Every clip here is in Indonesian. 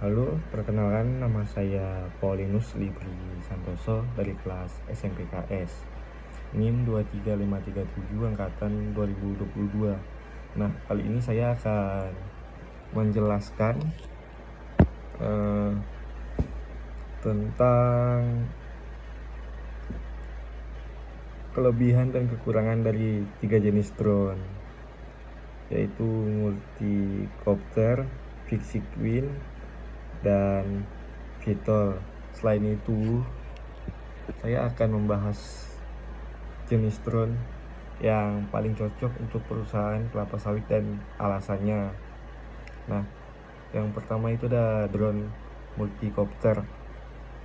Halo, perkenalkan nama saya Paulinus Libri Santoso dari kelas SMPKS NIM 23537 angkatan 2022. Nah, kali ini saya akan menjelaskan eh, tentang kelebihan dan kekurangan dari 3 jenis drone, yaitu multicopter, fixed wing, dan VTOL. Selain itu, saya akan membahas jenis drone yang paling cocok untuk perusahaan kelapa sawit dan alasannya. Nah, yang pertama itu ada drone multicopter.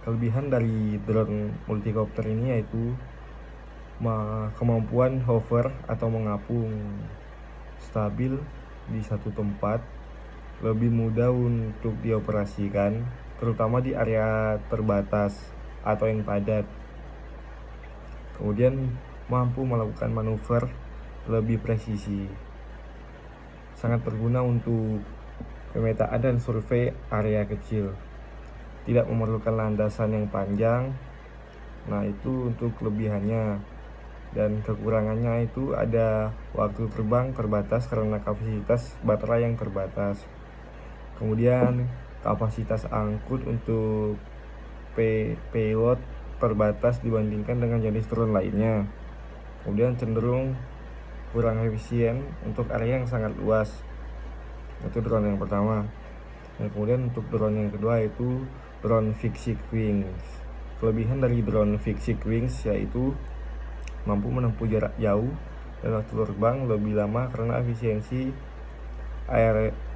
Kelebihan dari drone multicopter ini yaitu kemampuan hover atau mengapung stabil di satu tempat, lebih mudah untuk dioperasikan, terutama di area terbatas atau yang padat. Kemudian mampu melakukan manuver lebih presisi. Sangat berguna untuk pemetaan dan survei area kecil. Tidak memerlukan landasan yang panjang. Nah, itu untuk kelebihannya. Dan kekurangannya itu ada waktu terbang terbatas karena kapasitas baterai yang terbatas. Kemudian kapasitas angkut untuk payload terbatas dibandingkan dengan jenis drone lainnya. Kemudian cenderung kurang efisien untuk area yang sangat luas. Itu drone yang pertama. Dan kemudian untuk drone yang kedua yaitu drone fixed wings. Kelebihan dari drone fixed wings yaitu mampu menempuh jarak jauh dan waktu terbang lebih lama karena efisiensi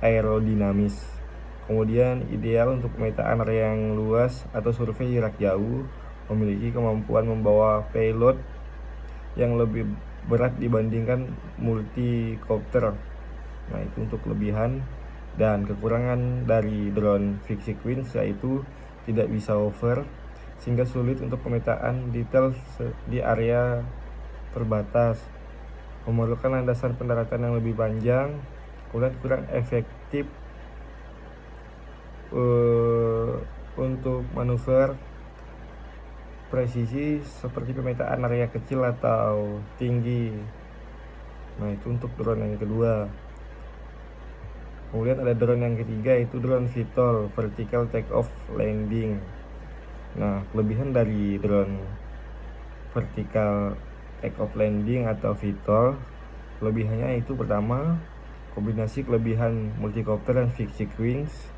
aerodinamis. Kemudian ideal untuk pemetaan area yang luas atau survei jarak jauh, memiliki kemampuan membawa payload yang lebih berat dibandingkan multicopter. Nah, itu untuk kelebihan. Dan kekurangan dari drone fixed wings yaitu tidak bisa hover, sehingga sulit untuk pemetaan detail di area terbatas, memerlukan landasan pendaratan yang lebih panjang, kemudian kurang efektif untuk manuver presisi seperti pemetaan area kecil atau tinggi. Nah, itu untuk drone yang kedua. Kemudian ada drone yang ketiga yaitu drone VTOL, vertical take off landing. Nah, kelebihan dari drone vertical take off landing atau VTOL, kelebihannya itu pertama, kombinasi kelebihan multicopter dan fixed wings,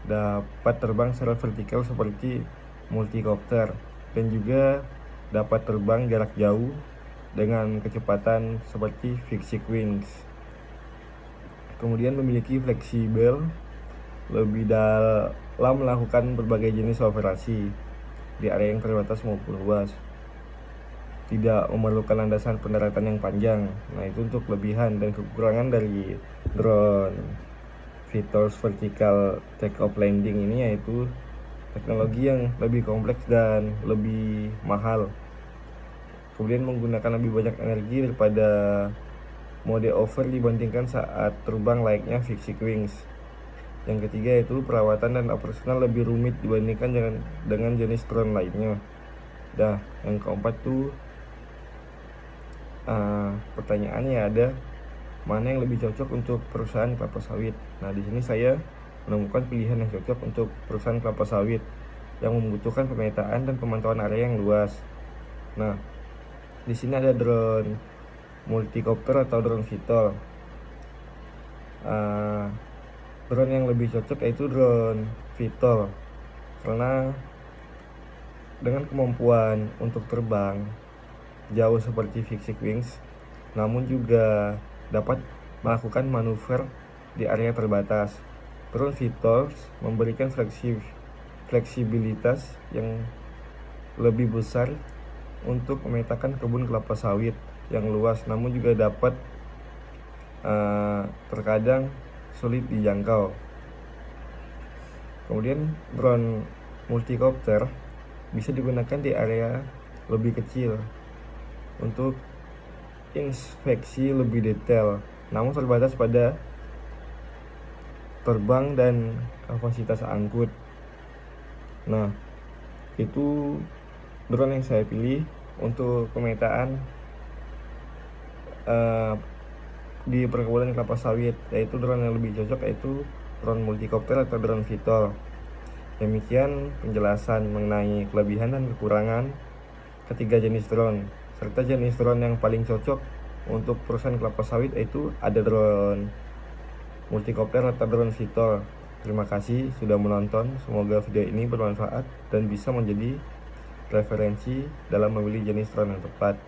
dapat terbang secara vertikal seperti multicopter, dan juga dapat terbang jarak jauh dengan kecepatan seperti fixed wings. Kemudian memiliki fleksibel, lebih dalam melakukan berbagai jenis operasi di area yang terbatas maupun luas, tidak memerlukan landasan pendaratan yang panjang. Nah, itu untuk kelebihan. Dan kekurangan dari drone VTOL vertical take off landing ini yaitu teknologi yang lebih kompleks dan lebih mahal, kemudian menggunakan lebih banyak energi daripada mode hover dibandingkan saat terbang layaknya fixed wings. Yang ketiga yaitu perawatan dan operasional lebih rumit dibandingkan dengan jenis drone lainnya. Dah, yang keempat tuh pertanyaannya ada mana yang lebih cocok untuk perusahaan kelapa sawit. Nah, di sini saya menemukan pilihan yang cocok untuk perusahaan kelapa sawit yang membutuhkan pemetaan dan pemantauan area yang luas. Nah, di sini ada drone multicopter atau drone VTOL. Drone yang lebih cocok yaitu drone VTOL karena dengan kemampuan untuk terbang jauh seperti fixed wings, namun juga dapat melakukan manuver di area terbatas. Drone VTOL memberikan fleksibilitas yang lebih besar untuk memetakan kebun kelapa sawit yang luas, namun juga dapat terkadang sulit dijangkau. Kemudian drone multicopter bisa digunakan di area lebih kecil untuk inspeksi lebih detail, namun terbatas pada terbang dan kapasitas angkut. Nah, itu drone yang saya pilih untuk pemetaan di perkebunan kelapa sawit, yaitu drone yang lebih cocok yaitu drone multicopter atau drone VTOL. Demikian penjelasan mengenai kelebihan dan kekurangan ketiga jenis drone, serta jenis drone yang paling cocok untuk perusahaan kelapa sawit yaitu ada drone multicopter atau drone VTOL. Terima kasih sudah menonton, semoga video ini bermanfaat dan bisa menjadi referensi dalam memilih jenis drone yang tepat.